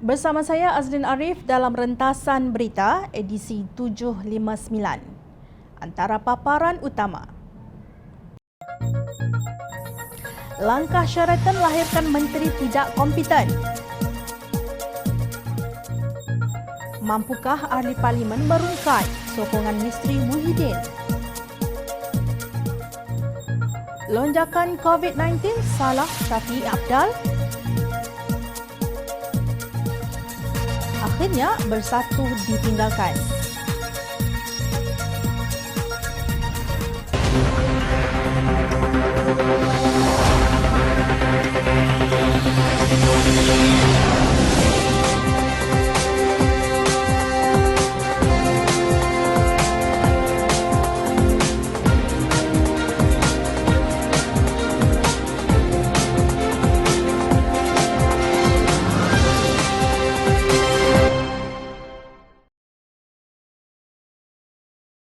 Bersama saya Azlin Arif dalam rentasan berita edisi 759. Antara paparan utama. Langkah Sheraton lahirkan menteri tidak kompeten. Mampukah ahli parlimen merungkai sokongan Misteri Muhyiddin? Lonjakan COVID-19 salah Syafiee Apdal? Akhirnya bersatu ditinggalkan.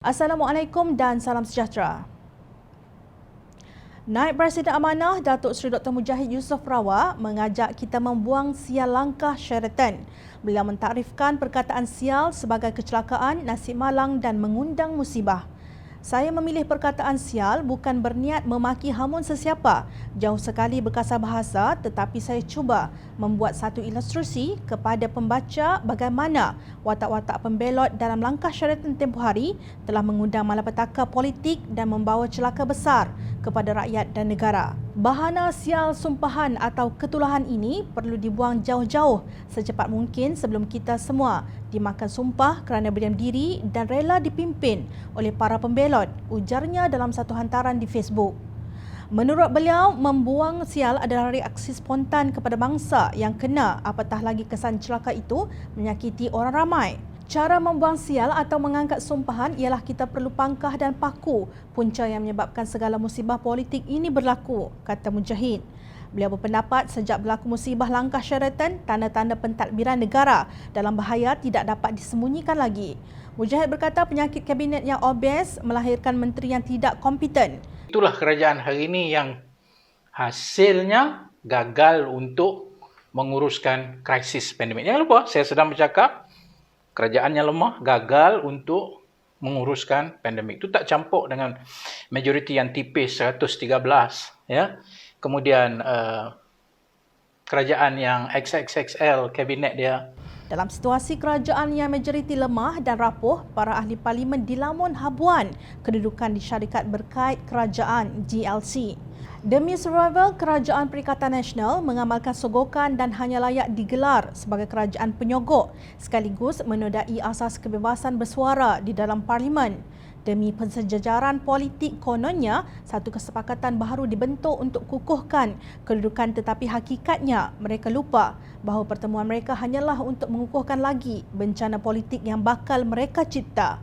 Assalamualaikum dan salam sejahtera. Naib Presiden Amanah Datuk Seri Dr. Mujahid Yusof Rawak mengajak kita membuang sial langkah Sheraton. Beliau mentakrifkan perkataan sial sebagai kecelakaan, nasib malang dan mengundang musibah. Saya memilih perkataan sial bukan berniat memaki hamun sesiapa, jauh sekali berkasar bahasa, tetapi saya cuba membuat satu ilustrasi kepada pembaca bagaimana watak-watak pembelot dalam langkah Sheraton tempoh hari telah mengundang malapetaka politik dan membawa celaka besar kepada rakyat dan negara. Bahana sial sumpahan atau ketulahan ini perlu dibuang jauh-jauh secepat mungkin sebelum kita semua dimakan sumpah kerana berdiam diri dan rela dipimpin oleh para pembelot, ujarnya dalam satu hantaran di Facebook. Menurut beliau, membuang sial adalah reaksi spontan kepada bangsa yang kena, apatah lagi kesan celaka itu menyakiti orang ramai. Cara membuang sial atau mengangkat sumpahan ialah kita perlu pangkah dan paku punca yang menyebabkan segala musibah politik ini berlaku, kata Mujahid. Beliau berpendapat sejak berlaku musibah langkah Sheraton, tanda-tanda pentadbiran negara dalam bahaya tidak dapat disembunyikan lagi. Mujahid berkata penyakit kabinet yang obes melahirkan menteri yang tidak kompeten. Itulah kerajaan hari ini yang hasilnya gagal untuk menguruskan krisis pandemik. Jangan lupa, saya sedang bercakap kerajaannya lemah, gagal untuk menguruskan pandemik. Itu tak campur dengan majoriti yang tipis 113, ya. Kemudian kerajaan yang XXXL kabinet dia. Dalam situasi kerajaan yang majoriti lemah dan rapuh, para ahli parlimen dilamun habuan kedudukan di syarikat berkait kerajaan GLC. Demi survival, Kerajaan Perikatan Nasional mengamalkan sogokan dan hanya layak digelar sebagai kerajaan penyogok sekaligus menodai asas kebebasan bersuara di dalam parlimen. Demi pensejajaran politik, kononnya satu kesepakatan baru dibentuk untuk kukuhkan kedudukan, tetapi hakikatnya mereka lupa bahawa pertemuan mereka hanyalah untuk mengukuhkan lagi bencana politik yang bakal mereka cipta.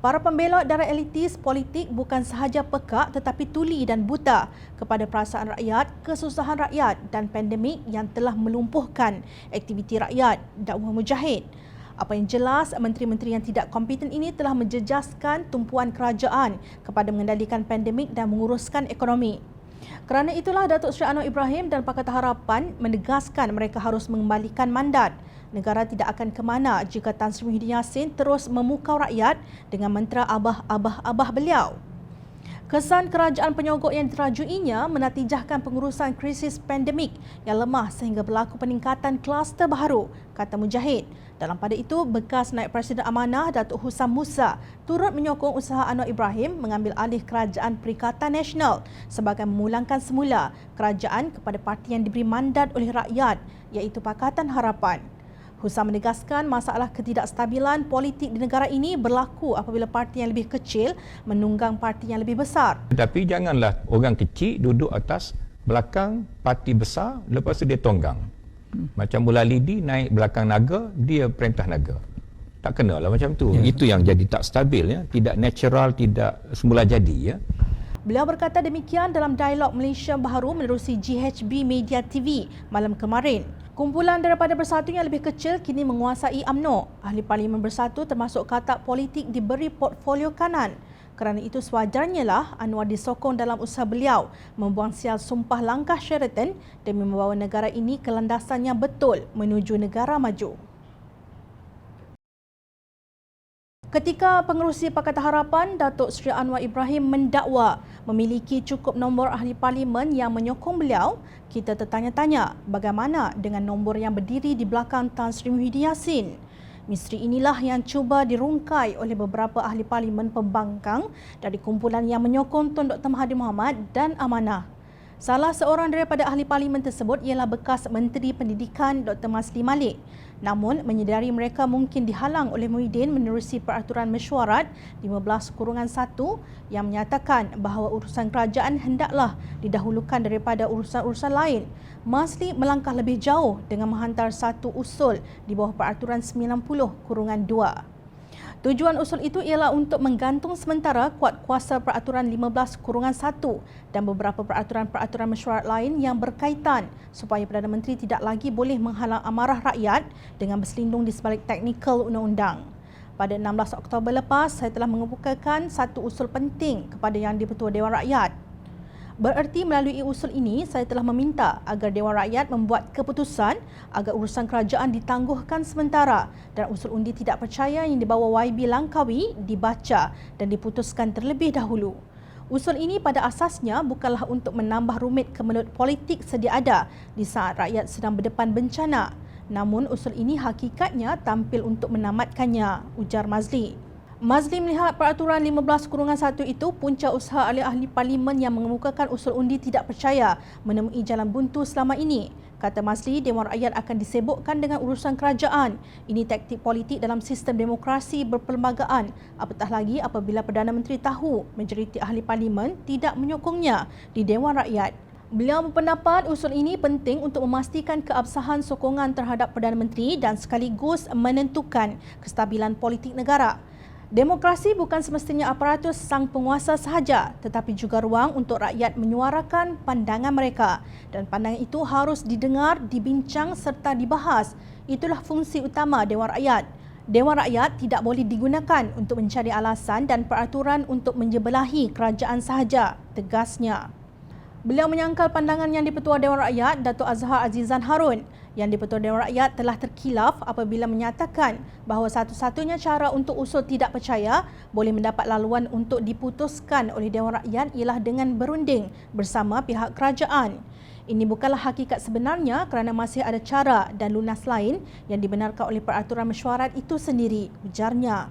Para pembelot darah elitis politik bukan sahaja pekak tetapi tuli dan buta kepada perasaan rakyat, kesusahan rakyat dan pandemik yang telah melumpuhkan aktiviti rakyat, dakwah Mujahid. Apa yang jelas, menteri-menteri yang tidak kompeten ini telah menjejaskan tumpuan kerajaan kepada mengendalikan pandemik dan menguruskan ekonomi. Kerana itulah Datuk Seri Anwar Ibrahim dan Pakatan Harapan menegaskan mereka harus mengembalikan mandat. Negara tidak akan ke mana jika Tan Sri Muhyiddin Yassin terus memukau rakyat dengan mantra abah beliau. Kesan kerajaan penyogok yang dirajuinya menatijahkan pengurusan krisis pandemik yang lemah sehingga berlaku peningkatan kluster baru, kata Mujahid. Dalam pada itu, bekas Naib Presiden Amanah Datuk Husam Musa turut menyokong usaha Anwar Ibrahim mengambil alih Kerajaan Perikatan Nasional sebagai memulangkan semula kerajaan kepada parti yang diberi mandat oleh rakyat, iaitu Pakatan Harapan. Husam menegaskan masalah ketidakstabilan politik di negara ini berlaku apabila parti yang lebih kecil menunggang parti yang lebih besar. Tapi janganlah orang kecil duduk atas belakang parti besar, lepas tu dia tonggang. Macam Mullah Lidi naik belakang naga, dia perintah naga. Tak kenalah macam tu. Ya. Itu yang jadi tak stabil, ya. Tidak natural, tidak semula jadi, ya. Beliau berkata demikian dalam dialog Malaysia Baharu menerusi GHB Media TV malam kemarin. Kumpulan daripada Bersatu yang lebih kecil kini menguasai UMNO. Ahli Parlimen Bersatu termasuk katak politik diberi portfolio kanan. Kerana itu sewajarnya lah Anwar disokong dalam usaha beliau membuang sial sumpah langkah Sheraton demi membawa negara ini ke landasan yang betul menuju negara maju. Ketika Pengerusi Pakatan Harapan Datuk Seri Anwar Ibrahim mendakwa memiliki cukup nombor ahli parlimen yang menyokong beliau, kita tertanya-tanya bagaimana dengan nombor yang berdiri di belakang Tan Sri Muhyiddin Yassin. Misteri inilah yang cuba dirungkai oleh beberapa ahli parlimen pembangkang dari kumpulan yang menyokong Tun Dr. Mahathir Mohamad dan Amanah. Salah seorang daripada ahli parlimen tersebut ialah bekas Menteri Pendidikan Dr. Masli Malik. Namun, menyedari mereka mungkin dihalang oleh Muhyiddin menerusi peraturan mesyuarat 15/1 yang menyatakan bahawa urusan kerajaan hendaklah didahulukan daripada urusan-urusan lain. Masli melangkah lebih jauh dengan menghantar satu usul di bawah peraturan 90/2. Tujuan usul itu ialah untuk menggantung sementara kuat kuasa peraturan 15/1 dan beberapa peraturan-peraturan mesyuarat lain yang berkaitan supaya Perdana Menteri tidak lagi boleh menghalang amarah rakyat dengan berselindung di sebalik teknikal undang-undang. Pada 16 Oktober lepas, saya telah mengemukakan satu usul penting kepada Yang di-Pertua Dewan Rakyat. Bererti melalui usul ini, saya telah meminta agar Dewan Rakyat membuat keputusan agar urusan kerajaan ditangguhkan sementara dan usul undi tidak percaya yang dibawa YB Langkawi dibaca dan diputuskan terlebih dahulu. Usul ini pada asasnya bukanlah untuk menambah rumit kemelut politik sedia ada di saat rakyat sedang berdepan bencana. Namun usul ini hakikatnya tampil untuk menamatkannya, ujar Mazli. Mazli melihat peraturan 15/1 itu punca usaha ahli-ahli parlimen yang mengemukakan usul undi tidak percaya menemui jalan buntu selama ini. Kata Mazli, Dewan Rakyat akan disibukkan dengan urusan kerajaan. Ini taktik politik dalam sistem demokrasi berperlembagaan. Apatah lagi apabila Perdana Menteri tahu majoriti ahli parlimen tidak menyokongnya di Dewan Rakyat. Beliau berpendapat usul ini penting untuk memastikan keabsahan sokongan terhadap Perdana Menteri dan sekaligus menentukan kestabilan politik negara. Demokrasi bukan semestinya aparatus sang penguasa sahaja, tetapi juga ruang untuk rakyat menyuarakan pandangan mereka dan pandangan itu harus didengar, dibincang serta dibahas. Itulah fungsi utama Dewan Rakyat. Dewan Rakyat tidak boleh digunakan untuk mencari alasan dan peraturan untuk menjebelahi kerajaan sahaja, tegasnya. Beliau menyangkal pandangan Yang di-Pertua Dewan Rakyat, Datuk Azhar Azizan Harun. Yang di-Pertua Dewan Rakyat telah terkilaf apabila menyatakan bahawa satu-satunya cara untuk usul tidak percaya boleh mendapat laluan untuk diputuskan oleh Dewan Rakyat ialah dengan berunding bersama pihak kerajaan. Ini bukanlah hakikat sebenarnya kerana masih ada cara dan lunas lain yang dibenarkan oleh peraturan mesyuarat itu sendiri, ujarnya.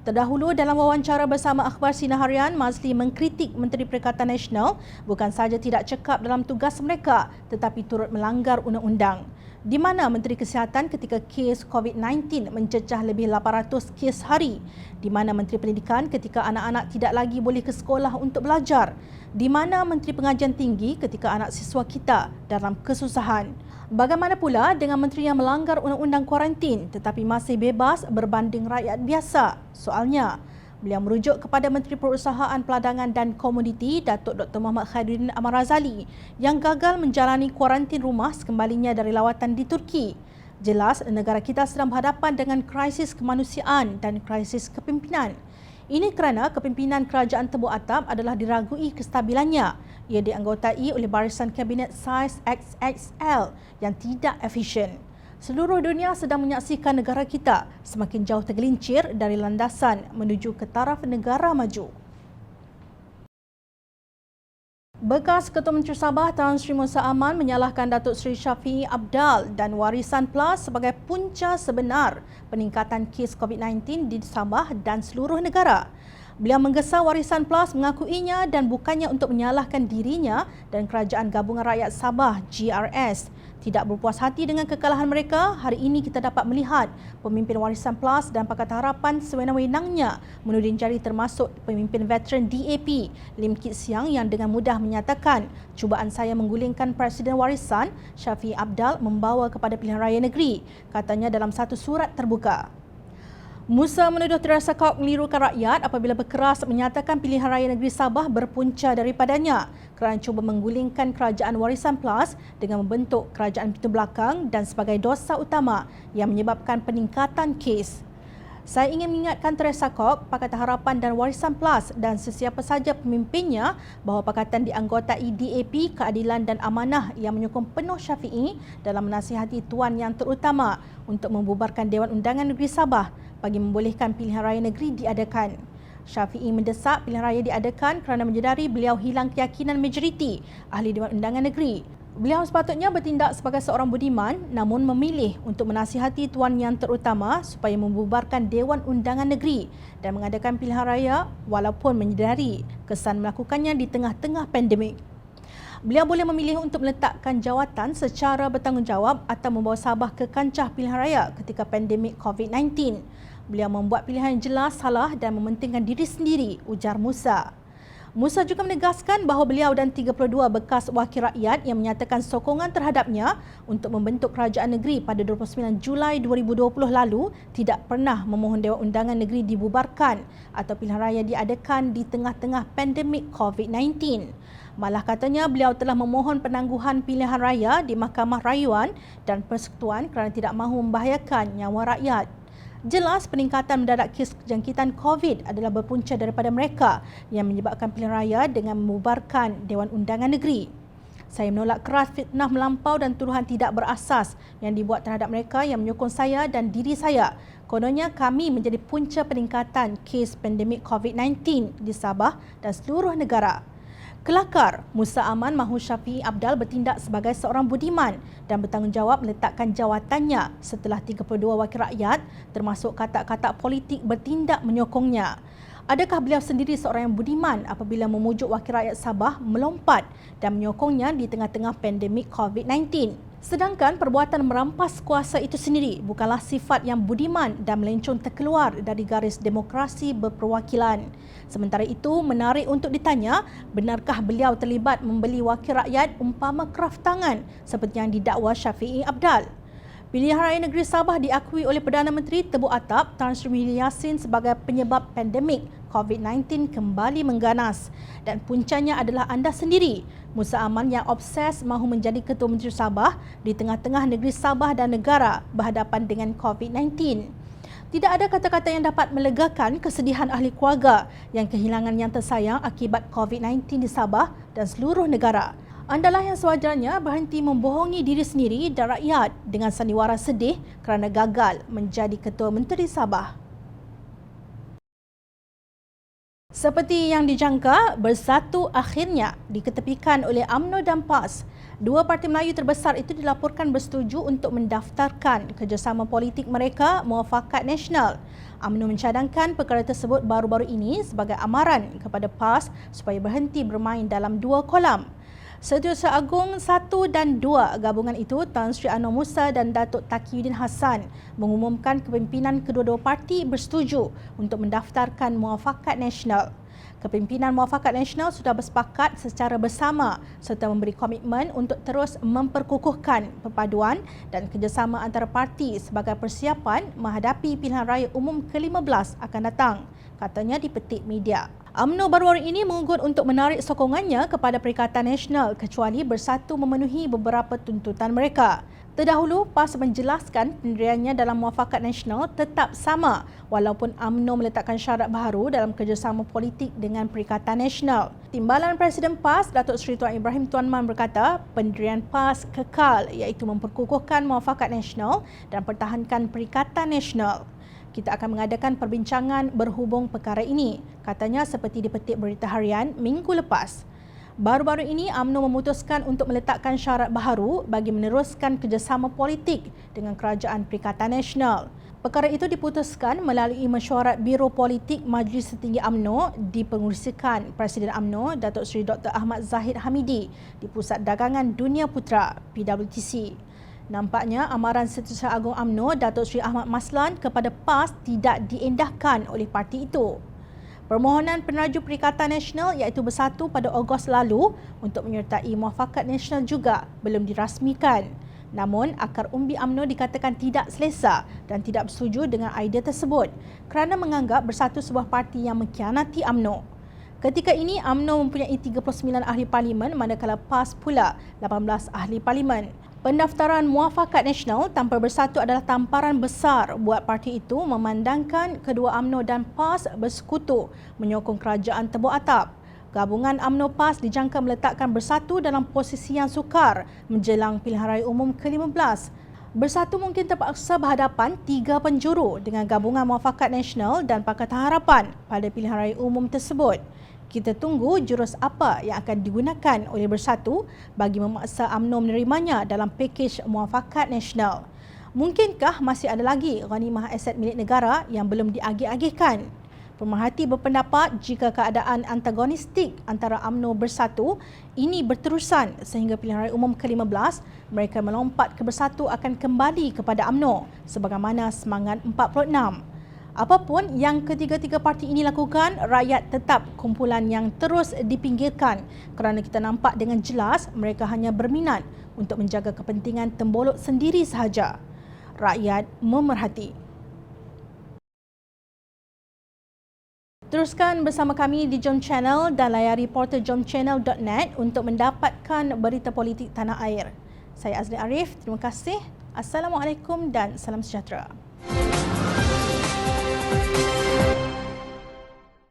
Terdahulu dalam wawancara bersama Akhbar Sinar Harian, Mazli mengkritik Menteri Perikatan Nasional bukan sahaja tidak cekap dalam tugas mereka tetapi turut melanggar undang-undang. Di mana Menteri Kesihatan ketika kes COVID-19 mencecah lebih 800 kes hari? Di mana Menteri Pendidikan ketika anak-anak tidak lagi boleh ke sekolah untuk belajar? Di mana Menteri Pengajian Tinggi ketika anak siswa kita dalam kesusahan? Bagaimana pula dengan menteri yang melanggar undang-undang kuarantin tetapi masih bebas berbanding rakyat biasa? Soalnya, beliau merujuk kepada Menteri Perusahaan Peladangan dan Komoditi Datuk Dr. Muhammad Khairuddin Ahmad Razali yang gagal menjalani kuarantin rumah sekembalinya dari lawatan di Turki. Jelas negara kita sedang berhadapan dengan krisis kemanusiaan dan krisis kepimpinan. Ini kerana kepimpinan kerajaan Tebuk Atap adalah diragui kestabilannya. Ia dianggotai oleh barisan kabinet saiz XXL yang tidak efisien. Seluruh dunia sedang menyaksikan negara kita semakin jauh tergelincir dari landasan menuju ke taraf negara maju. Bekas Ketua Menteri Sabah Tan Sri Musa Aman menyalahkan Datuk Seri Shafie Apdal dan Warisan Plus sebagai punca sebenar peningkatan kes COVID-19 di Sabah dan seluruh negara. Beliau menggesa Warisan Plus mengakuinya dan bukannya untuk menyalahkan dirinya dan Kerajaan Gabungan Rakyat Sabah GRS. Tidak berpuas hati dengan kekalahan mereka, hari ini kita dapat melihat pemimpin Warisan Plus dan Pakatan Harapan sewenang-wenangnya menuding jari termasuk pemimpin veteran DAP Lim Kit Siang yang dengan mudah menyatakan cubaan saya menggulingkan Presiden Warisan Shafie Apdal membawa kepada pilihan raya negeri, katanya dalam satu surat terbuka. Musa menuduh Teresa Kok melirukan rakyat apabila berkeras menyatakan pilihan raya negeri Sabah berpunca daripadanya kerana cuba menggulingkan Kerajaan Warisan Plus dengan membentuk kerajaan pintu belakang dan sebagai dosa utama yang menyebabkan peningkatan kes. Saya ingin mengingatkan Teresa Kok, Pakatan Harapan dan Warisan Plus dan sesiapa sahaja pemimpinnya bahawa Pakatan dianggotai DAP Keadilan dan Amanah yang menyokong penuh Syafiee dalam menasihati Tuan Yang Terutama untuk membubarkan Dewan Undangan Negeri Sabah bagi membolehkan pilihan raya negeri diadakan. Syafiee mendesak pilihan raya diadakan kerana menyedari beliau hilang keyakinan majoriti ahli Dewan Undangan Negeri. Beliau sepatutnya bertindak sebagai seorang budiman namun memilih untuk menasihati Tuan Yang Terutama supaya membubarkan Dewan Undangan Negeri dan mengadakan pilihan raya walaupun menyedari kesan melakukannya di tengah-tengah pandemik. Beliau boleh memilih untuk meletakkan jawatan secara bertanggungjawab atau membawa Sabah ke kancah pilihan raya ketika pandemik COVID-19. Beliau membuat pilihan yang jelas salah dan mementingkan diri sendiri, ujar Musa. Musa juga menegaskan bahawa beliau dan 32 bekas wakil rakyat yang menyatakan sokongan terhadapnya untuk membentuk kerajaan negeri pada 29 Julai 2020 lalu tidak pernah memohon Dewan Undangan Negeri dibubarkan atau pilihan raya diadakan di tengah-tengah pandemik COVID-19. Malah katanya beliau telah memohon penangguhan pilihan raya di Mahkamah Rayuan dan Persekutuan kerana tidak mahu membahayakan nyawa rakyat. Jelas peningkatan mendadak kes jangkitan COVID adalah berpunca daripada mereka yang menyebabkan pilihan raya dengan membubarkan Dewan Undangan Negeri. Saya menolak keras fitnah melampau dan tuduhan tidak berasas yang dibuat terhadap mereka yang menyokong saya dan diri saya. Kononnya kami menjadi punca peningkatan kes pandemik COVID-19 di Sabah dan seluruh negara. Kelakar, Musa Aman mahu Syafiee Apdal bertindak sebagai seorang budiman dan bertanggungjawab meletakkan jawatannya setelah 32 wakil rakyat termasuk katak-katak politik bertindak menyokongnya. Adakah beliau sendiri seorang yang budiman apabila memujuk wakil rakyat Sabah melompat dan menyokongnya di tengah-tengah pandemik COVID-19? Sedangkan perbuatan merampas kuasa itu sendiri bukanlah sifat yang budiman dan melencong terkeluar dari garis demokrasi berperwakilan. Sementara itu, menarik untuk ditanya, benarkah beliau terlibat membeli wakil rakyat umpama kraf tangan seperti yang didakwa Syafiee Apdal? Pilihan Raya Negeri Sabah diakui oleh Perdana Menteri Tebu Atap Tan Sri Muhyiddin Yassin sebagai penyebab pandemik COVID-19 kembali mengganas dan puncanya adalah anda sendiri, Musa Aman yang obses mahu menjadi Ketua Menteri Sabah di tengah-tengah negeri Sabah dan negara berhadapan dengan COVID-19. Tidak ada kata-kata yang dapat melegakan kesedihan ahli keluarga yang kehilangan yang tersayang akibat COVID-19 di Sabah dan seluruh negara. Andalah yang sewajarnya berhenti membohongi diri sendiri dan rakyat dengan sandiwara sedih kerana gagal menjadi Ketua Menteri Sabah. Seperti yang dijangka, Bersatu akhirnya diketepikan oleh UMNO dan PAS. Dua parti Melayu terbesar itu dilaporkan bersetuju untuk mendaftarkan kerjasama politik mereka Muafakat Nasional. UMNO mencadangkan perkara tersebut baru-baru ini sebagai amaran kepada PAS supaya berhenti bermain dalam dua kolam. Setiausaha Agung 1 dan 2 gabungan itu, Tan Sri Anwar Musa dan Datuk Taqiyuddin Hassan mengumumkan kepimpinan kedua-dua parti bersetuju untuk mendaftarkan Muafakat Nasional. Kepimpinan Muafakat Nasional sudah bersepakat secara bersama serta memberi komitmen untuk terus memperkukuhkan perpaduan dan kerjasama antara parti sebagai persiapan menghadapi pilihan raya umum ke-15 akan datang, katanya dipetik media. UMNO baru-baru ini mengunggut untuk menarik sokongannya kepada Perikatan Nasional kecuali Bersatu memenuhi beberapa tuntutan mereka. Terdahulu, PAS menjelaskan pendiriannya dalam Muafakat Nasional tetap sama walaupun UMNO meletakkan syarat baharu dalam kerjasama politik dengan Perikatan Nasional. Timbalan Presiden PAS, Datuk Seri Tuan Ibrahim Tuan Man berkata, pendirian PAS kekal iaitu memperkukuhkan Muafakat Nasional dan pertahankan Perikatan Nasional. Kita akan mengadakan perbincangan berhubung perkara ini, katanya seperti dipetik Berita Harian minggu lepas. Baru-baru ini, UMNO memutuskan untuk meletakkan syarat baharu bagi meneruskan kerjasama politik dengan Kerajaan Perikatan Nasional. Perkara itu diputuskan melalui mesyuarat Biro Politik Majlis Tertinggi UMNO dipengerusikan Presiden UMNO Datuk Seri Dr. Ahmad Zahid Hamidi di Pusat Dagangan Dunia Putra (PWTC). Nampaknya amaran Setiausaha Agung UMNO Datuk Seri Ahmad Maslan kepada PAS tidak diendahkan oleh parti itu. Permohonan peneraju Perikatan Nasional iaitu Bersatu pada Ogos lalu untuk menyertai Muafakat Nasional juga belum dirasmikan. Namun, akar umbi UMNO dikatakan tidak selesa dan tidak bersetuju dengan idea tersebut kerana menganggap Bersatu sebuah parti yang mengkhianati UMNO. Ketika ini, UMNO mempunyai 39 ahli parlimen manakala PAS pula 18 ahli parlimen. Pendaftaran Muafakat Nasional tanpa bersatu adalah tamparan besar buat parti itu memandangkan kedua UMNO dan PAS bersekutu menyokong kerajaan tebuk atap. Gabungan UMNO PAS dijangka meletakkan bersatu dalam posisi yang sukar menjelang pilihan raya umum ke-15. Bersatu mungkin terpaksa berhadapan 3 penjuru dengan gabungan Muafakat Nasional dan Pakatan Harapan pada pilihan raya umum tersebut. Kita tunggu jurus apa yang akan digunakan oleh Bersatu bagi memaksa UMNO menerimanya dalam pakej Muafakat Nasional. Mungkinkah masih ada lagi ghanimah aset milik negara yang belum diagih-agihkan? Pemerhati berpendapat jika keadaan antagonistik antara UMNO Bersatu ini berterusan sehingga pilihan raya umum ke-15, mereka melompat ke Bersatu akan kembali kepada UMNO sebagaimana semangat 46. Apapun yang ketiga-tiga parti ini lakukan, rakyat tetap kumpulan yang terus dipinggirkan kerana kita nampak dengan jelas mereka hanya berminat untuk menjaga kepentingan tembolok sendiri sahaja. Rakyat memerhati. Teruskan bersama kami di Jom Channel dan layari portal jomchannel.net untuk mendapatkan berita politik tanah air. Saya Azli Arif, terima kasih. Assalamualaikum dan salam sejahtera.